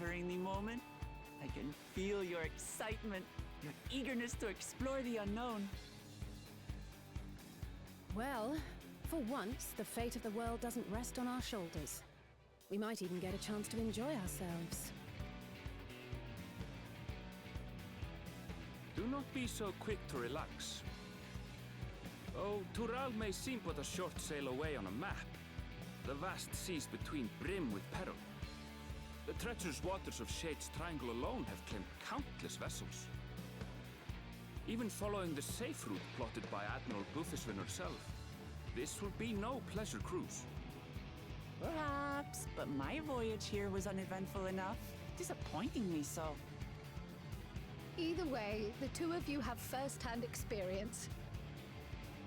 savoring the moment. I can feel your excitement, your eagerness to explore the unknown. Well, for once, the fate of the world doesn't rest on our shoulders. We might even get a chance to enjoy ourselves. Do not be so quick to relax. Oh, Tural may seem but a short sail away on a map. The vast seas between brim with peril. The treacherous waters of Shade's Triangle alone have claimed countless vessels. Even following the safe route plotted by Admiral Buthiswin herself, this will be no pleasure cruise. Perhaps, but my voyage here was uneventful enough. Disappointingly so. Either way, the two of you have first-hand experience,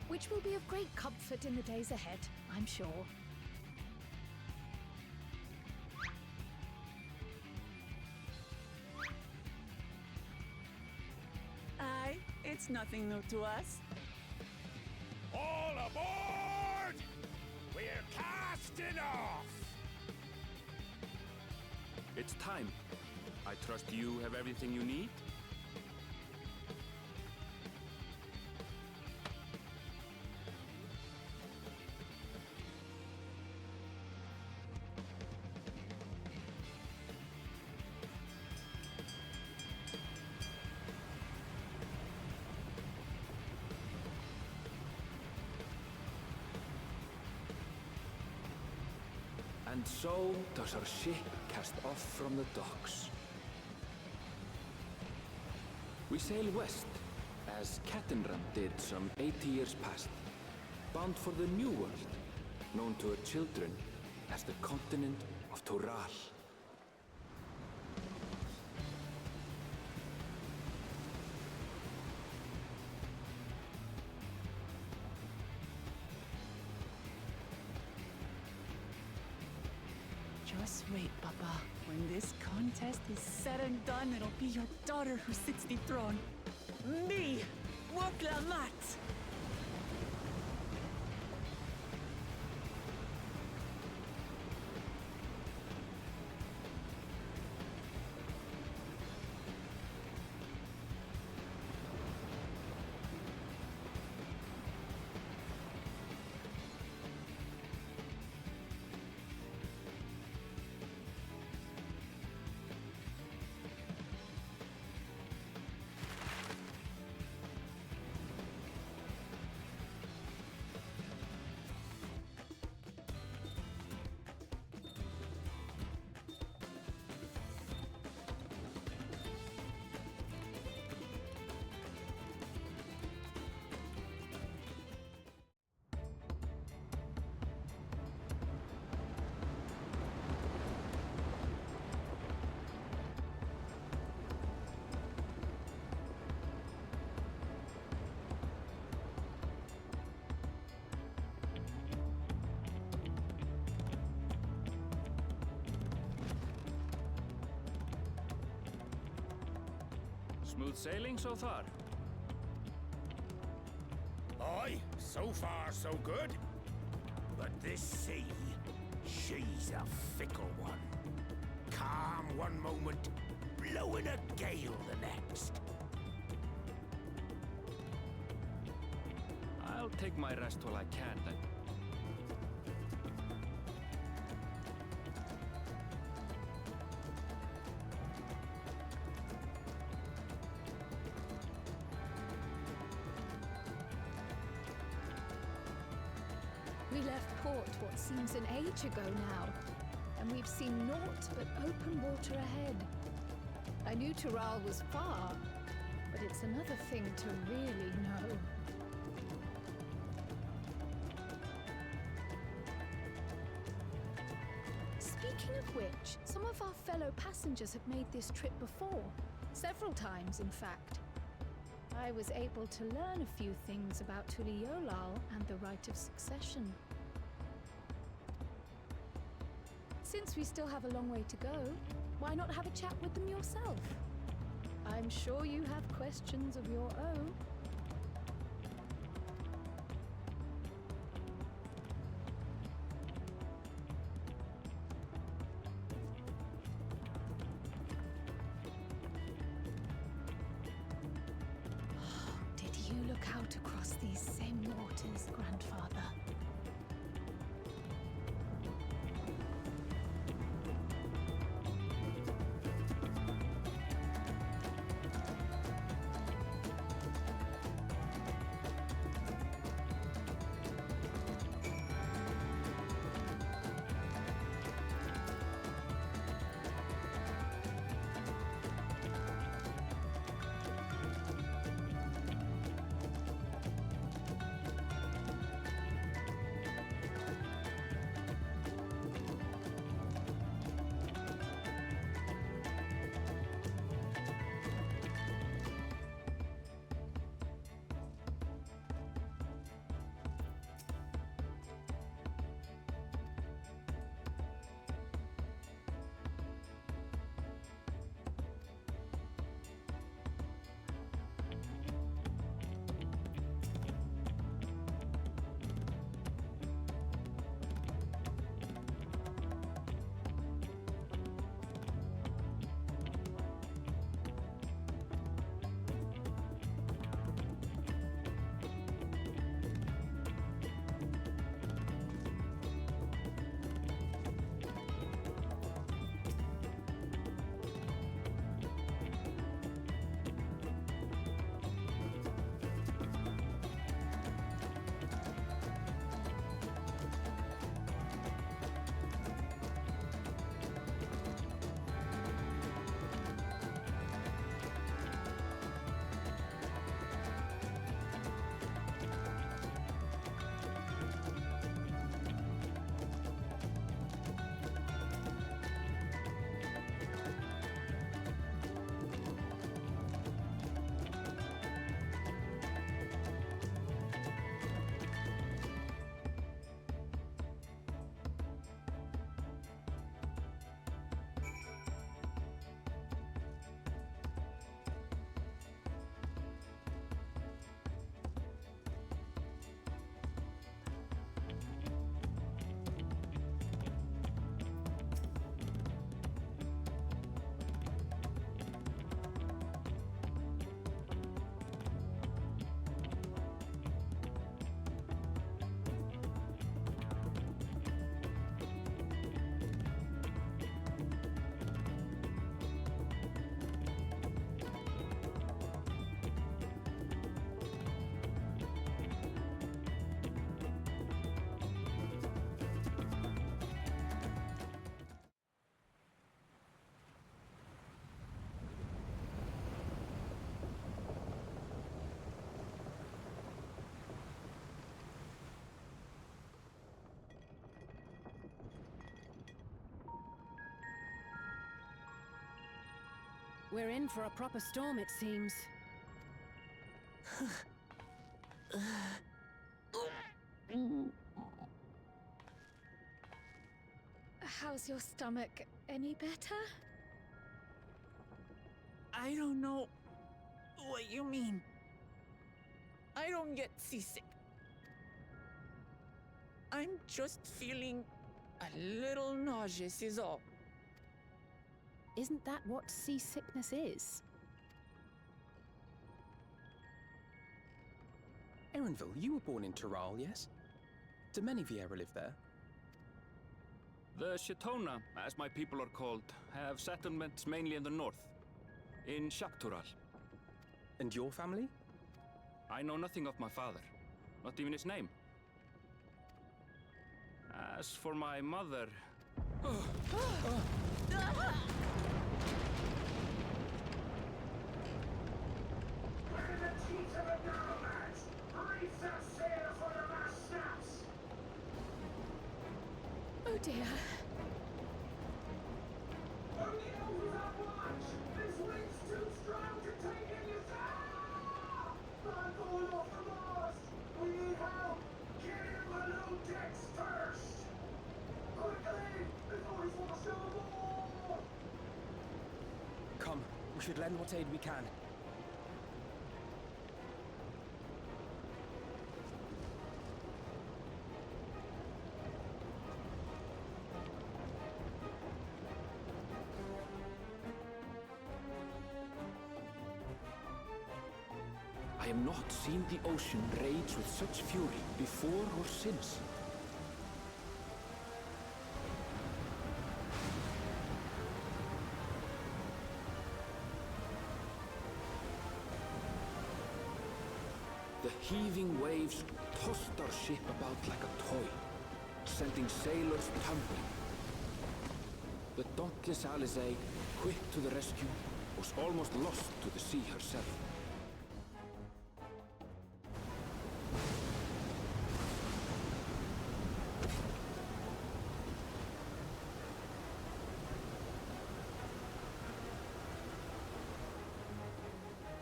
which will be of great comfort in the days ahead, I'm sure. Aye, it's nothing new to us. All aboard! We're casting off! It's time. I trust you have everything you need? And so does our ship cast off from the docks. We sail west, as Cattenram did some 80 years past, bound for the New World, known to her children as the continent of Tural. Just wait, Papa. When this contest is said and done, it'll be your daughter who sits the throne. Me, Woklamat! Smooth sailing so far? Aye, so far so good. But this sea, she's a fickle one. Calm one moment, blowing a gale the next. I'll take my rest while I can then. We left port what seems an age ago now, and we've seen naught but open water ahead. I knew Tural was far, but it's another thing to really know. Speaking of which, some of our fellow passengers have made this trip before. Several times, in fact. I was able to learn a few things about Tuliolal and the right of succession. Since we still have a long way to go, why not have a chat with them yourself? I'm sure you have questions of your own. cross these same waters, Grandfather. We're in for a proper storm, it seems. How's your stomach? Any better? I don't know what you mean. I don't get seasick. I'm just feeling a little nauseous is all. Isn't that what seasickness is? Erenville, you were born in Tural, yes? Do many Viera live there? The Shatona, as my people are called, have settlements mainly in the north, in Shaktural. And your family? I know nothing of my father, not even his name. As for my mother... Oh dear. Only elders at watch! This wind's too strong to take in yourself! I'm going off the mast! We need help! Get in below decks first! Quickly! Before he's washed overboard! Come, we should lend what aid we can. I have not seen the ocean rage with such fury before or since. The heaving waves tossed our ship about like a toy, sending sailors tumbling. The dauntless Alizé, quick to the rescue, was almost lost to the sea herself.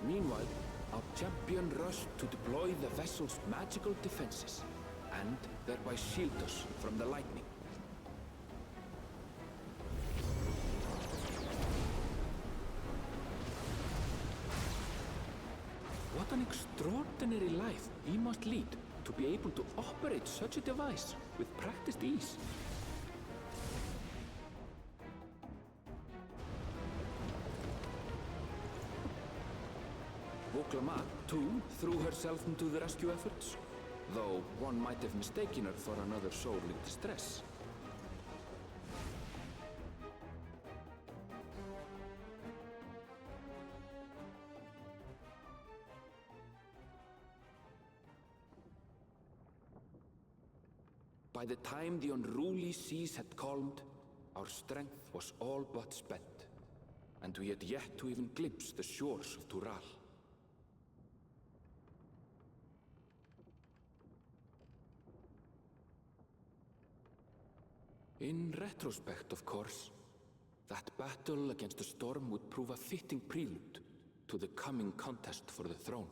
Meanwhile, our champion rushed to deploy the vessel's magical defenses, and thereby shield us from the lightning. What an extraordinary life he must lead to be able to operate such a device with practiced ease. Woklama, too, threw herself into the rescue efforts, though one might have mistaken her for another soul in distress. By the time the unruly seas had calmed, our strength was all but spent, and we had yet to even glimpse the shores of Tural. In retrospect, of course, that battle against the storm would prove a fitting prelude to the coming contest for the throne.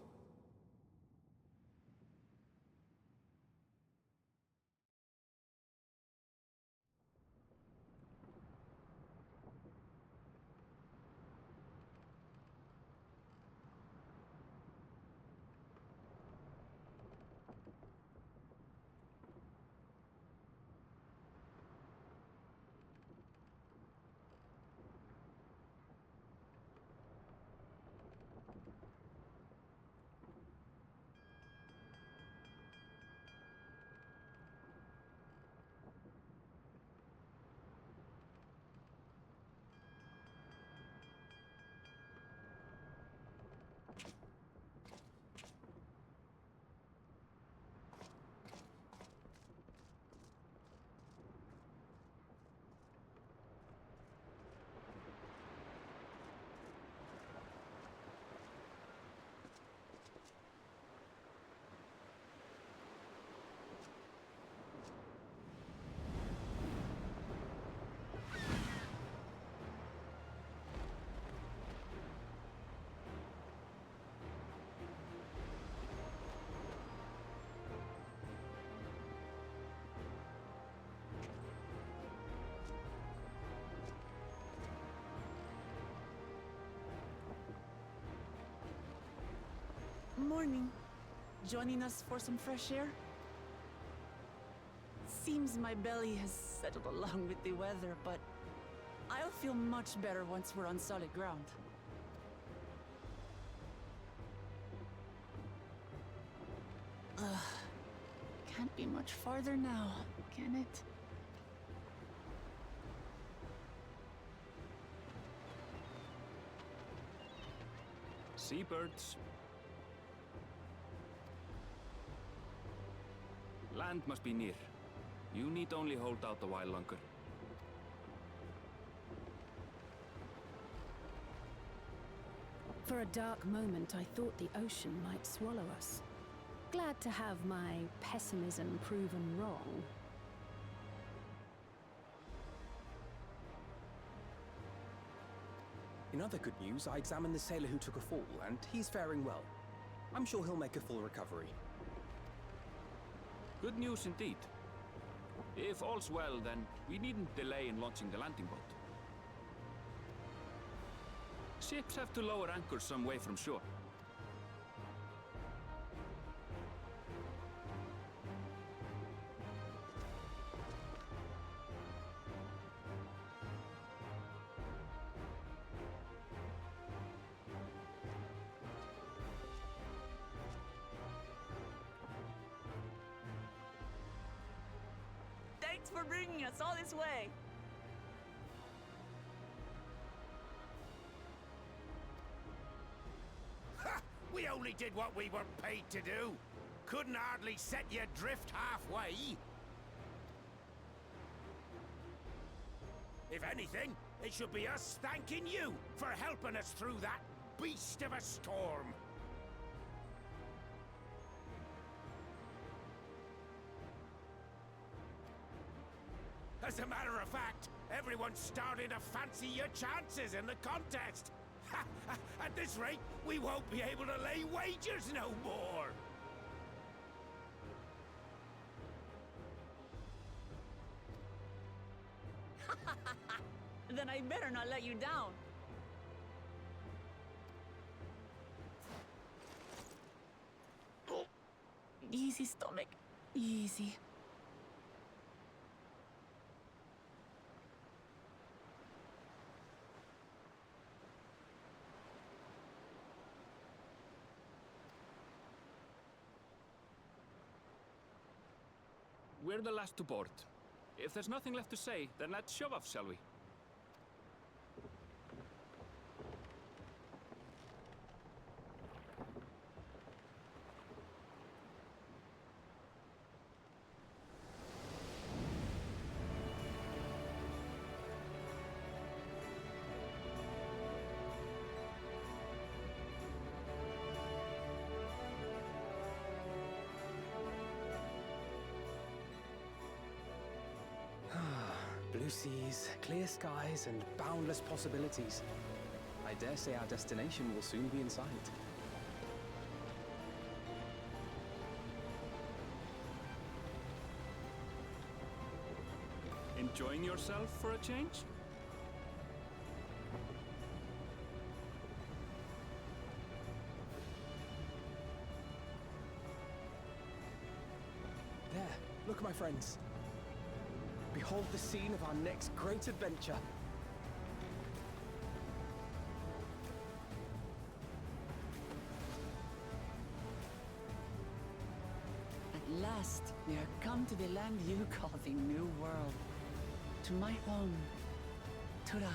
Morning. Joining us for some fresh air? Seems my belly has settled along with the weather, but I'll feel much better once we're on solid ground. Can't be much farther now, can it? Seabirds. Land must be near. You need only hold out a while longer. For a dark moment, I thought the ocean might swallow us. Glad to have my pessimism proven wrong. In other good news, I examined the sailor who took a fall, and he's faring well. I'm sure he'll make a full recovery. Good news indeed. If all's well, then we needn't delay in launching the landing boat. Ships have to lower anchors some way from shore. Thanks for bringing us all this way. Ha! We only did what we were paid to do. Couldn't hardly set you adrift halfway. If anything, it should be us thanking you for helping us through that beast of a storm. As a matter of fact, everyone's starting to fancy your chances in the contest. Ha! At this rate, we won't be able to lay wagers no more. Then I better not let you down. Oh. Easy, stomach. Easy. We're the last to board. If there's nothing left to say, then let's shove off, shall we? Blue seas, clear skies, and boundless possibilities. I dare say our destination will soon be in sight. Enjoying yourself for a change? There, look, my friends. Behold the scene of our next great adventure. At last, we are come to the land you call the New World. To my home, Tural.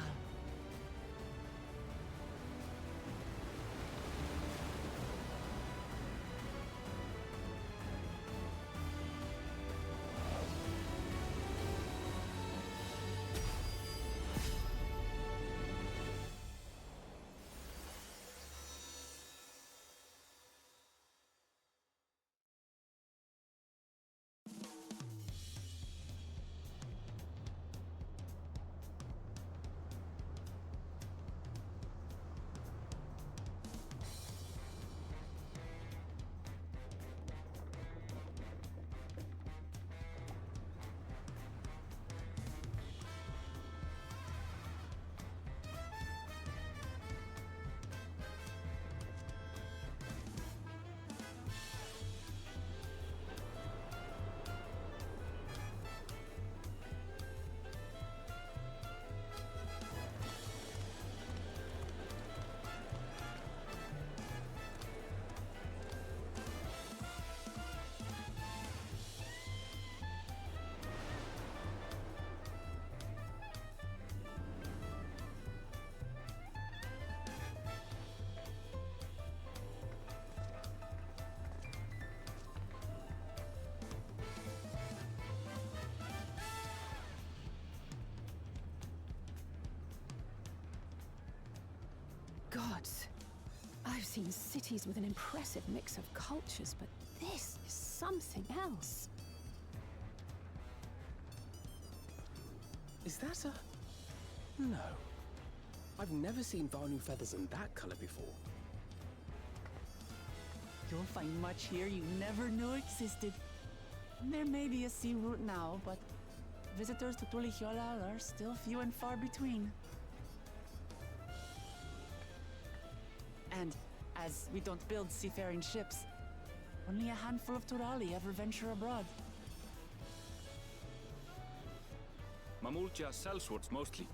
Gods, I've seen cities with an impressive mix of cultures, but this is something else. Is that a... No. I've never seen Vanu feathers in that color before. You'll find much here you never knew existed. There may be a sea route now, but visitors to Tulihiola are still few and far between. And as we don't build seafaring ships, only a handful of Turali ever venture abroad. Mamulja sellswords mostly.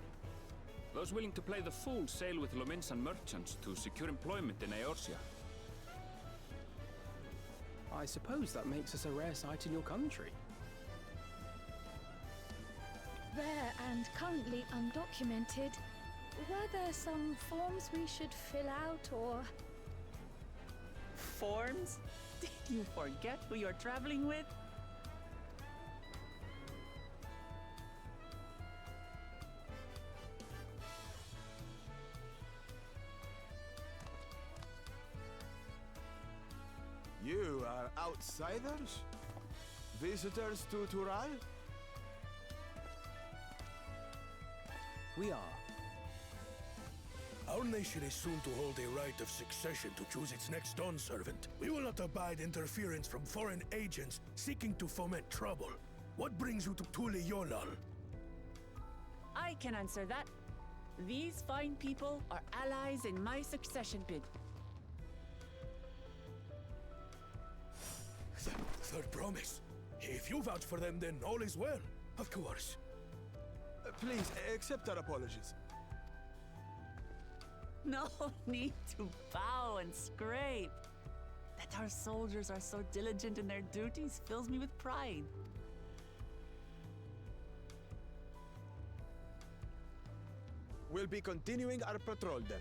Those willing to play the fool sail with Lominsan merchants to secure employment in Eorzea. I suppose that makes us a rare sight in your country. and currently undocumented. Were there some forms we should fill out or... Forms? Did you forget who you're traveling with? You are outsiders? Visitors to Tural? We are. Our nation is soon to hold a right of succession to choose its next Dawn servant. We will not abide interference from foreign agents seeking to foment trouble. What brings you to Tule Yolal? I can answer that. These fine people are allies in my succession bid. Third promise. If you vouch for them, then all is well. Of course. Please, accept our apologies. No need to bow and scrape. That our soldiers are so diligent in their duties fills me with pride. We'll be continuing our patrol then.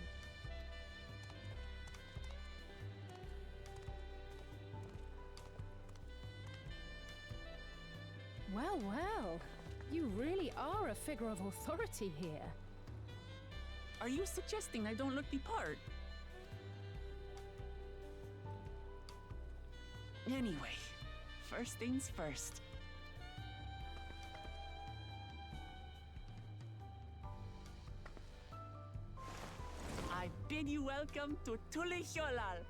Well, well. You really are a figure of authority here. Are you suggesting I don't look the part? Anyway, first things first. I bid you welcome to Tule Yolal.